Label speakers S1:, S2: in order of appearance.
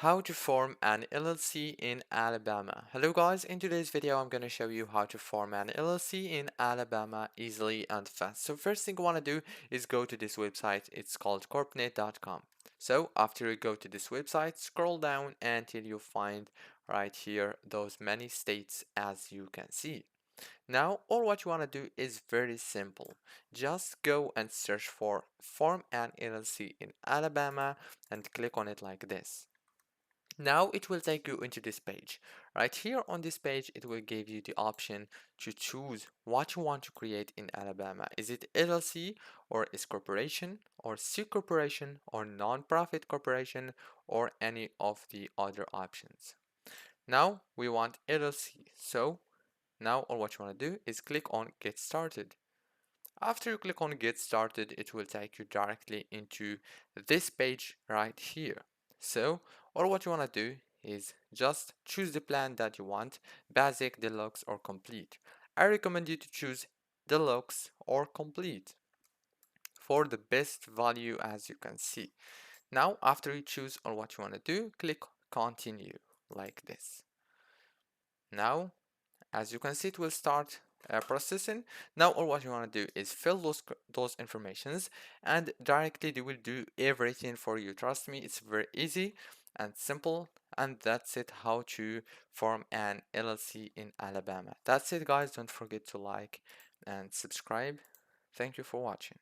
S1: How to form an LLC in Alabama. Hello guys, in today's video I'm going to show you how to form an LLC in Alabama easily and fast. So first thing you want to do is go to this website. It's called corpnet.com. So after you go to this website, scroll down until you find right here those many states as you can see. Now, all what you want to do is very simple. Just go and search for form an LLC in Alabama and click on it like this. Now it will take you into this page. Right here on this page, it will give you the option to choose what you want to create in Alabama. Is it LLC or is corporation or C corporation or non-profit corporation or any of the other options. Now we want LLC. So now all what you want to do is click on get started. After you click on get started, it will take you directly into this page right here. So all what you want to do is just choose the plan that you want, basic, deluxe, or complete. I recommend you to choose deluxe or complete for the best value as you can see. Now after you choose all what you want to do, click continue like this. Now as you can see, it will start processing. Now all what you want to do is fill those informations and directly they will do everything for you. Trust me, it's very easy and simple, and that's it how to form an LLC in Alabama. That's it guys, don't forget to like and subscribe. Thank you for watching.